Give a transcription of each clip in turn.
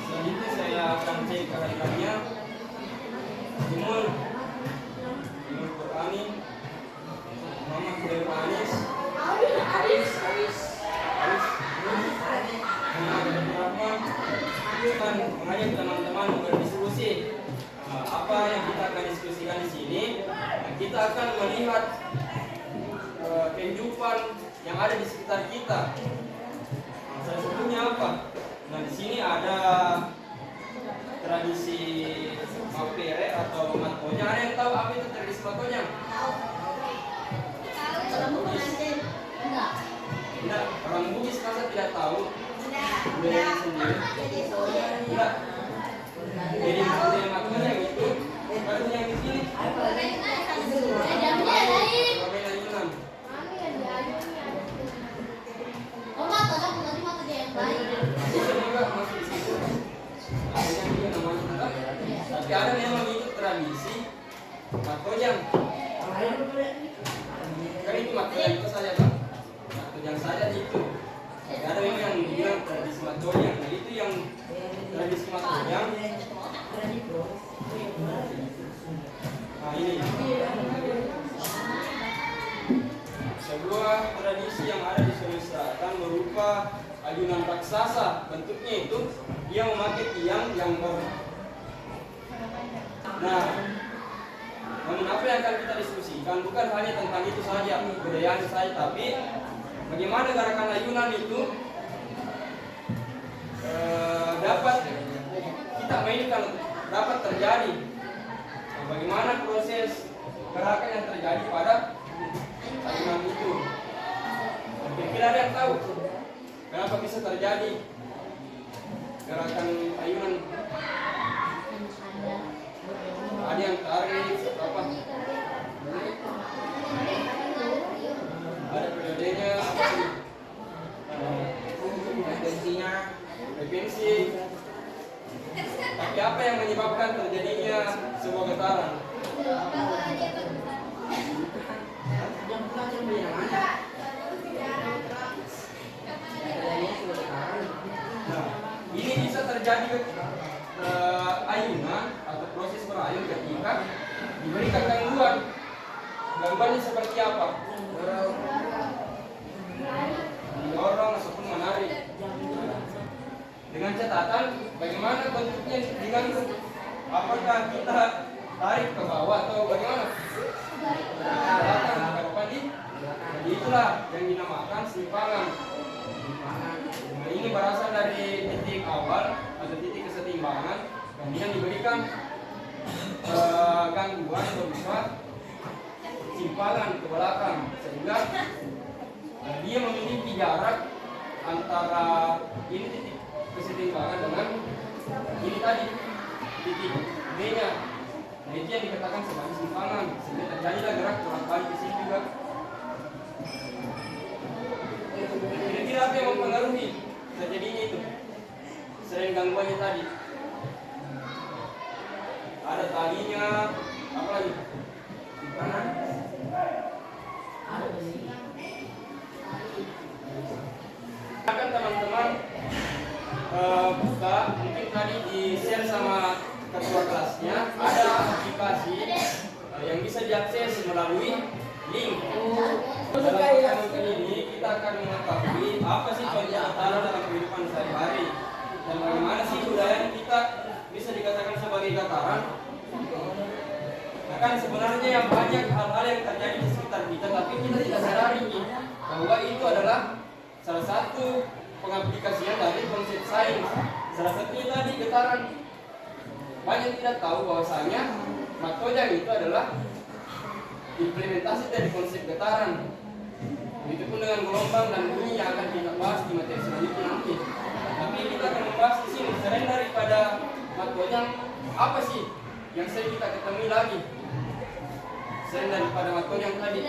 Selanjutnya saya akan cek kehadirannya. Timur Qurani, Muhammad Khairul Anis, Aris, akan mengajak teman-teman berdiskusi. Apa yang kita akan diskusikan di sini? Kita akan melihat kehidupan yang ada di sekitar kita. Salah satunya apa? Nah, di sini ada tradisi mapere atau matonya. Ada yang tahu apa itu tradisi matonya? Tidak, orang Bugis masa tidak tahu? Tidak. Jadi matonya itu baru yang di sini. Tapi ada memang itu tradisi matojang. Kan itu matojang itu saja Pak. Matojang saja itu. Ada memang yang bilang tradisi matojang. Nah itu yang tradisi matojang. Nah ini sebuah tradisi yang ada di Sulawesi Selatan berupa ayunan raksasa. Bentuknya itu dia memakai tiang yang Nah, namun apa yang akan kita diskusikan bukan hanya tentang itu saja, kebudayaan saja, tapi bagaimana gerakan ayunan itu dapat kita mainkan, dapat terjadi. Nah, bagaimana proses gerakan yang terjadi pada ayunan itu? Kira-kira ada yang tahu kenapa bisa terjadi gerakan ayunan? Ada yang tarik apa? Ada periodenya apa sih? Frekuensi. Tapi apa yang menyebabkan terjadinya sebuah getaran? Nah, ini bisa terjadi ayunan atau proses berayun ketika diberikan gangguan. Gangguannya seperti apa? Mendorong ataupun menarik. Dengan catatan bagaimana bentuknya diganggu? Apakah kita tarik ke bawah atau bagaimana? Ke depan jadi itulah yang dinamakan simpangan. Nah, ini berasal dari titik awal atau titik kesetimbangan kemudian diberikan gangguan berupa simpangan ke belakang sehingga dia memiliki jarak antara ini titik kesetimbangan dengan ini tadi titik B-nya. Nah, itu yang dikatakan sebagai simpangan sehingga terjadilah gerak bolak-balik di sini juga. Kira-kira apa yang mempengaruhi terjadinya itu selain gangguannya tadi? Ada talinya, apa lagi? Simpangan. Akan teman-teman buka, mungkin tadi di share sama ketua kelasnya ada aplikasi yang bisa diakses melalui link. Dalam pertemuan ini kita akan mengetahui apa sih contoh getaran dalam kehidupan sehari-hari dan bagaimana sih budaya kita bisa dikatakan sebagai getaran. Nah kan sebenarnya yang banyak hal-hal yang terjadi di sekitar kita tapi kita tidak sadari bahwa itu adalah salah satu pengaplikasian dari konsep sains. Salah satunya tadi getaran. Banyak tidak tahu bahwasanya matojang itu adalah implementasi dari konsep getaran. Begitupun dengan gelombang dan bunyi yang akan kita bahas di materi selanjutnya nanti. Tapi kita akan membahas di sini selain daripada matojang apa sih yang sering kita ketemui lagi selain daripada matojang tadi.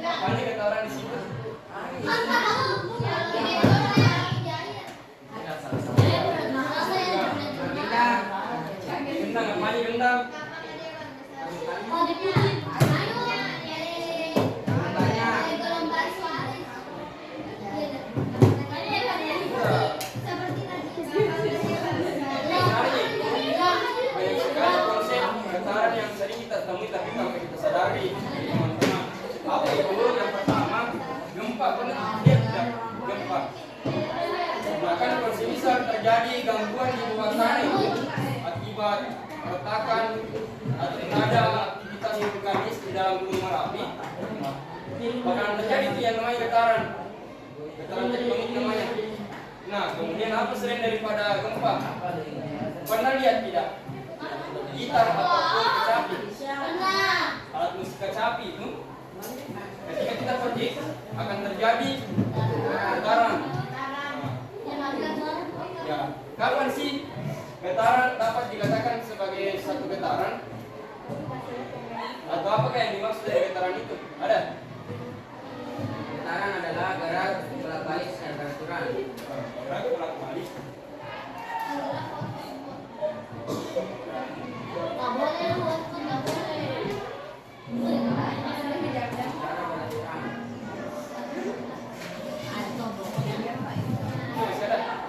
Apa getaran di situ? direndam. Banyak sekali konsep getaran yang sering kita temui tapi tanpa kita sadari, teman-teman. Apa itu? Yang pertama, gempa. Pernah lihat tidak gempa? Bahkan kalau bisa terjadi gangguan di bawah tanah itu akibat retakan atau ada aktivitas vulkanis di dalam Gunung Merapi, bahkan terjadi itu yang namanya getaran tektonik namanya. Nah, kemudian apa selain daripada gempa? Pernah lihat tidak? Gitar ataupun kecapi, alat musik kecapi itu, ketika kita petik akan terjadi getaran. Ya, kapan sih getaran dapat dikatakan sebagai satu getaran? Atau apakah yang dimaksud dari getaran itu? Ada? Getaran adalah gerak bolak-balik secara beraturan. Gerak bolak-balik. Masih ada?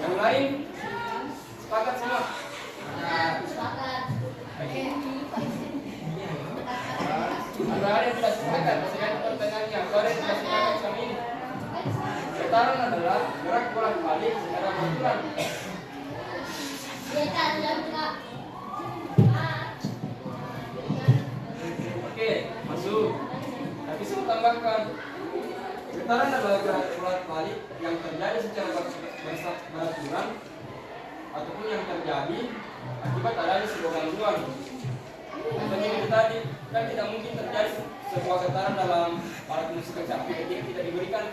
Yang lain? Sepakat semua? Ada yang tidak sepakat? Masih ada pertanyaannya? Ada yang tidak sepakat sama ini? Getaran adalah gerak bolak-balik secara beraturan. Oke, masuk. Tapi saya tambahkan, getaran adalah gerak bolak-balik yang terjadi secara beraturan ataupun yang terjadi akibat adanya sebuah gangguan. Contohnya itu tadi, kan tidak mungkin terjadi sebuah getaran dalam alat musik kecapi ketika tidak diberikan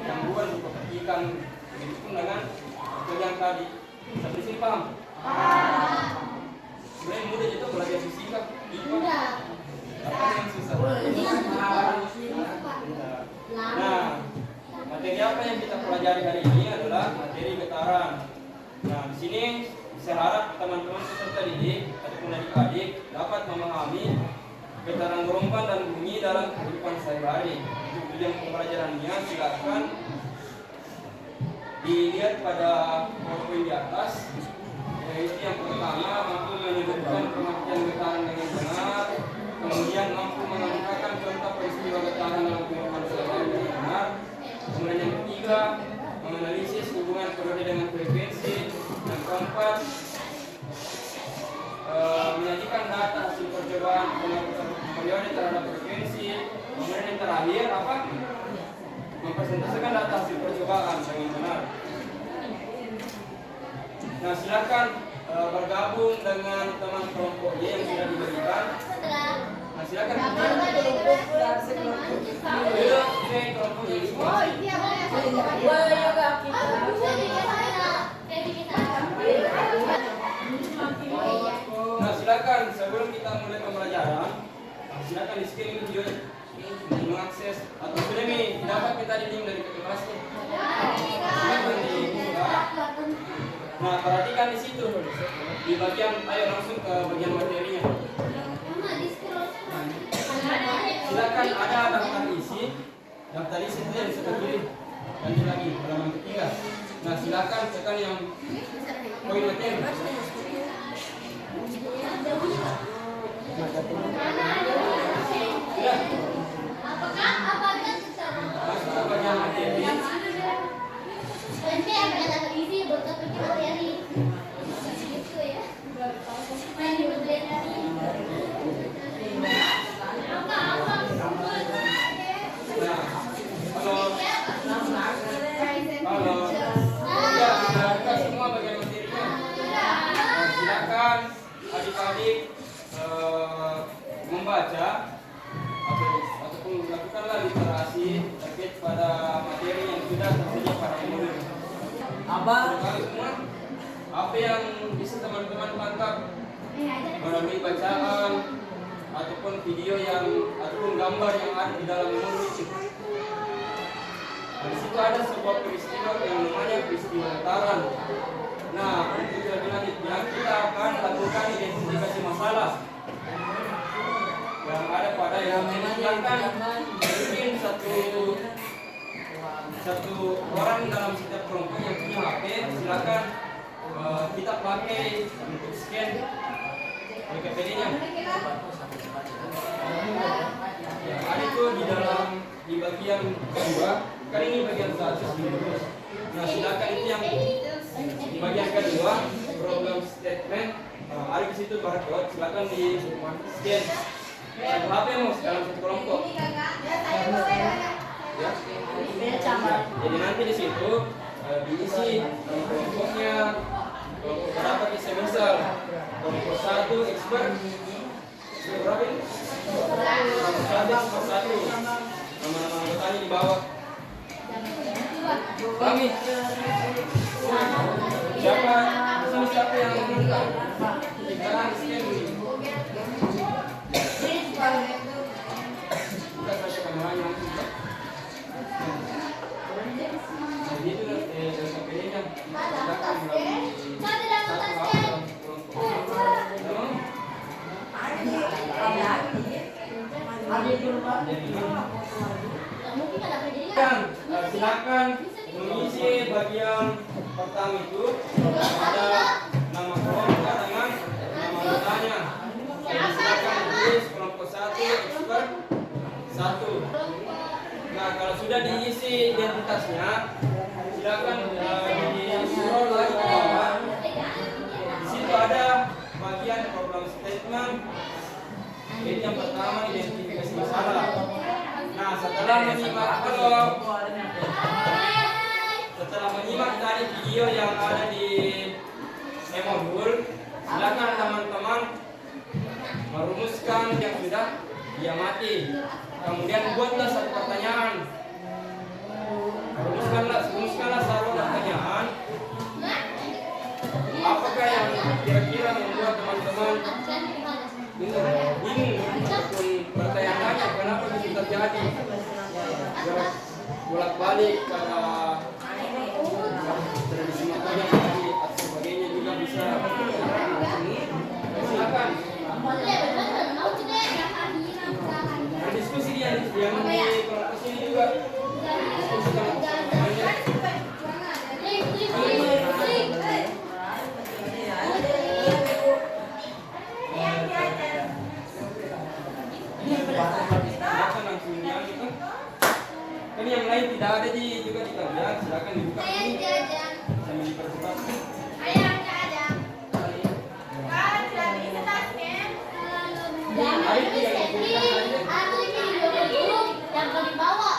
gangguan untuk ikan. Begitupun dengan contoh yang tadi. Sampai sini paham? Sebenarnya mudah itu belajar fisika. Apa yang susah? Nah, materi apa yang kita pelajari hari ini adalah materi getaran. Nah, di sini saya harap teman-teman peserta didik ataupun adik-adik dapat memahami getaran gelombang dan bunyi dalam kehidupan sehari-hari. Untuk tujuan pembelajarannya silakan dilihat pada poin di atas, yaitu yang pertama mampu menyebutkan pengertian getaran dengan benar, kemudian mampu mengemukakan contoh peristiwa getaran dalam kehidupan sehari-hari dengan benar, kemudian yang ketiga menganalisis hubungan periode dengan frekuensi, yang keempat menyajikan data hasil percobaan periode terhadap frekuensi, kemudian yang terakhir apa? Mempresentasikan data hasil percobaan dengan benar. Nah, silakan bergabung dengan teman kelompok Y yang sudah diberikan. Nah, silakan. Kelompok Y. Nah, silakan sebelum kita mulai pembelajaran, silakan di scan video mengakses atau sudah dapat kita di link dari kelasnya. Nah, perhatikan di situ di bagian, ayo langsung ke bagian materinya. Silakan ada daftar isi itu yang di sebelah kiri. Lanjut lagi halaman ketiga. Nah, silakan tekan yang poin materi. Ya. Masuk ke bagian materi. Silakan adik-adik membaca ataupun melakukanlah literasi terkait pada materi yang sudah tersedia pada modul. Apa yang bisa teman-teman tangkap melalui bacaan ataupun video ataupun gambar yang ada di dalam modul itu. Di situ ada sebuah peristiwa yang namanya peristiwa getaran. Nah, untuk lebih lanjut silakan mungkin satu orang dalam setiap kelompok yang punya HP silakan kita pakai untuk scan PKPD-nya. Ya, ada itu di bagian kedua, kan ini bagian satu. Nah, silakan itu yang di bagian kedua problem statement. Ada di situ barcode, silakan di scan. Satu HP mau dalam satu kelompok. Ya. Jadi nanti di situ diisi kelompoknya, kelompok berapa bisa misal kelompok 1 expert berapa ini? Kelompok 1 expert 1 nama-nama anggotanya di bawah. Kami siapa yang menentukan? Sekarang scan dulu. Buka saja kameranya. Jadi itu PKPD-nya. Silakan mengisi bagian pertama itu ada nama kelompok dengan nama anggotanya. Silakan tulis kelompok 1 expert 1. Nah, kalau sudah diisi identitasnya, silakan di scroll lagi ke bawah. Di situ ada bagian problem statement. Ini yang pertama, identifikasi masalah. Nah, setelah menyimak tadi video yang ada di modul, silakan teman-teman merumuskan yang sudah diamati. Kemudian buatlah satu pertanyaan. Rumuskanlah satu pertanyaan. Apakah yang kira-kira membuat teman-teman bingung ataupun bertanya-tanya kenapa bisa terjadi? Bolak-balik karena tradisi makanya atau sebagainya juga bisa. Silakan. Diskusi yang di kelompok sini juga. Silakan langsung yang itu. Kan yang lain tidak ada juga di kalian. Silakan dibuka ini. Sambil dipercepat. Yang paling bawah.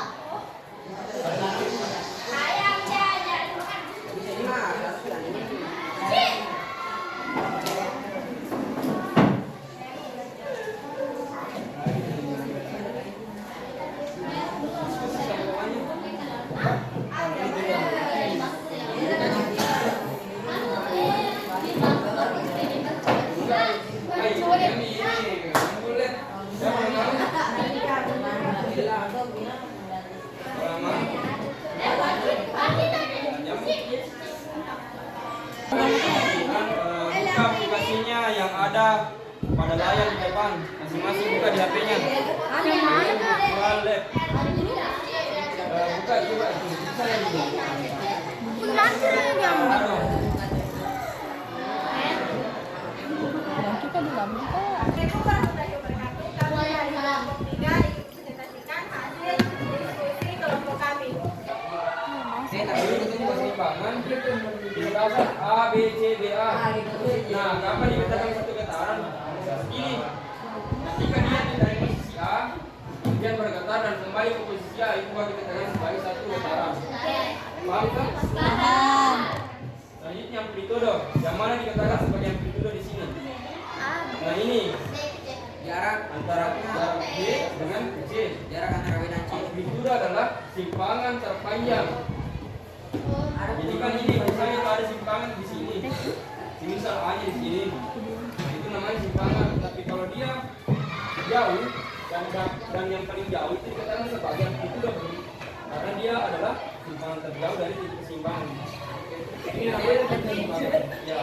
Aplikasinya yang ada pada layar di depan masing-masing, buka di HP-nya. Buka juga bisa yang ini. Kita di dalam Keseimbangan dikatakan A, B, C, D, A. Nah, kapan dikatakan satu getaran? Ini ketika dia dari posisi A kemudian bergetar dan kembali ke posisi A, itu kita katakan sebagai satu getaran. Paham kan? paham. Selanjutnya amplitudo, yang mana dikatakan sebagai amplitudo di sini. Nah, ini Jarak antara B dengan C. jarak antara B dan C. Amplitudo adalah simpangan terpanjang. Jadi kan ini misalnya ada simpangan di sini, misal A nya di sini, itu namanya simpangan. Tapi kalau dia jauh dan yang paling jauh itu dikatakan sebagai amplitudo, karena dia adalah simpangan terjauh dari titik keseimbangan. Ini namanya simpangan. Ya.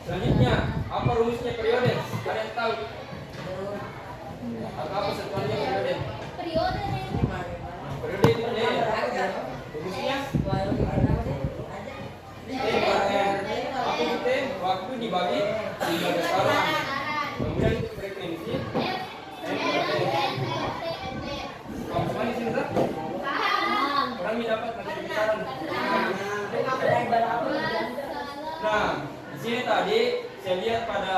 Selanjutnya, apa rumusnya periode? Kalian tahu? Nah, di sini tadi saya lihat pada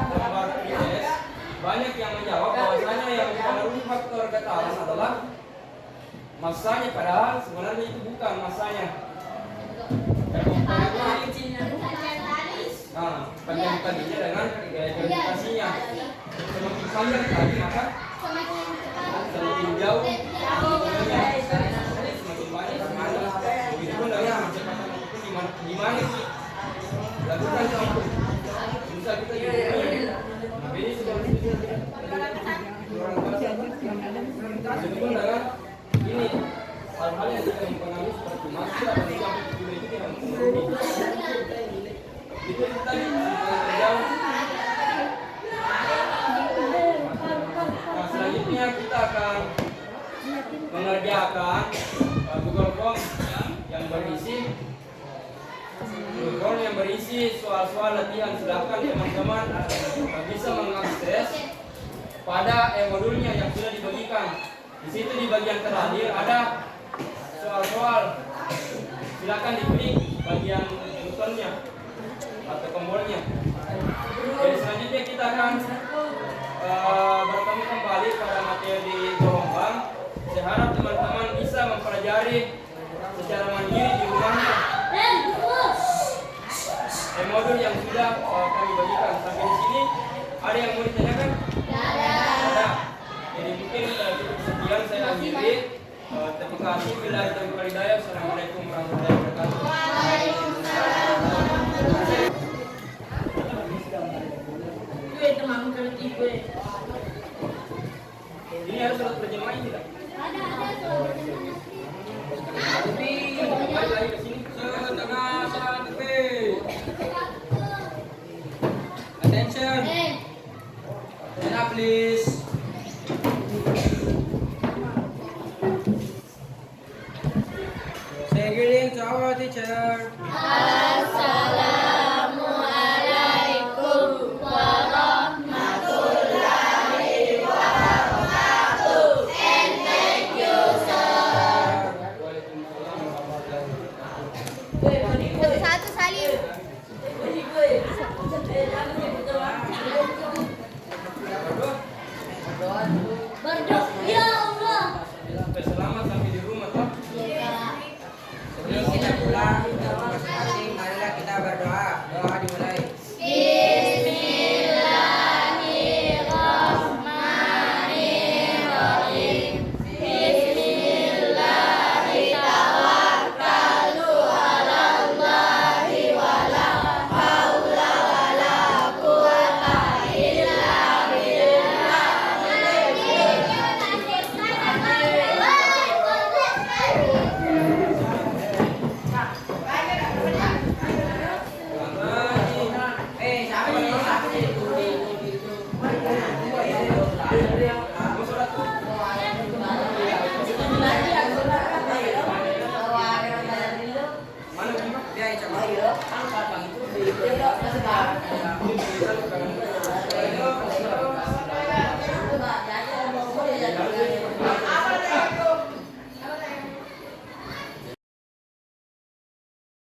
gambar ITS banyak yang menjawab bahwasanya yang mempengaruhi faktor katalan adalah masanya, padahal sebenarnya itu bukan masanya. Nah, panjang tadinya dengan gaya gravitasinya. Semakin panjang tadi maka semakin jauh volume-nya. Semakin banyak semuanya. Begitupun dengan kecepatan itu di mana sih? Lakukan itu. Bisa kita juga. Nah, ini sudah begitupun dengan ini hal-hal yang tidak mempengaruhi seperti masa dan jam juga itu tidak mempengaruhi. Itu tadi jauh. Nah, selanjutnya kita akan mengerjakan Google Form yang berisi soal-soal latihan. Silakan teman-teman bisa mengakses pada modulnya yang sudah dibagikan. Di situ di bagian terakhir ada soal-soal. Silakan diklik bagian butonnya atau tombolnya. Jadi selanjutnya kita akan bertemu kembali pada materi gelombang. Saya harap teman-teman bisa mempelajari secara mandiri di rumahnya modul yang sudah kami bagikan. Sampai di sini ada yang mau ditanyakan? Ada. Jadi mungkin cukup sekian saya akhiri. Terima kasih. Bila taufiq wal hidayah. Assalamualaikum warahmatullahi wabarakatuh. Ini harus surat terjemahan tidak? Ada surat terjemahan. Lagi ke sini. Setengah sampai. Attention. Stand up please. Say greeting to our teacher. Assalamualaikum warahmatullahi wabarakatuh. And thank you, sir. Satu Salim. Berdoa, ya Allah. Sampai selamat sampai di rumah toh. Sebelum kita pulang ke masing-masing, marilah kita berdoa. Doa dimulai. Bismillahirrahmanirrahim. Bismillahirrahmanirrahim. Alallahi wala haula wala quwata illa billah. Siapa nih? Mana memang? Dia yang coba. Ini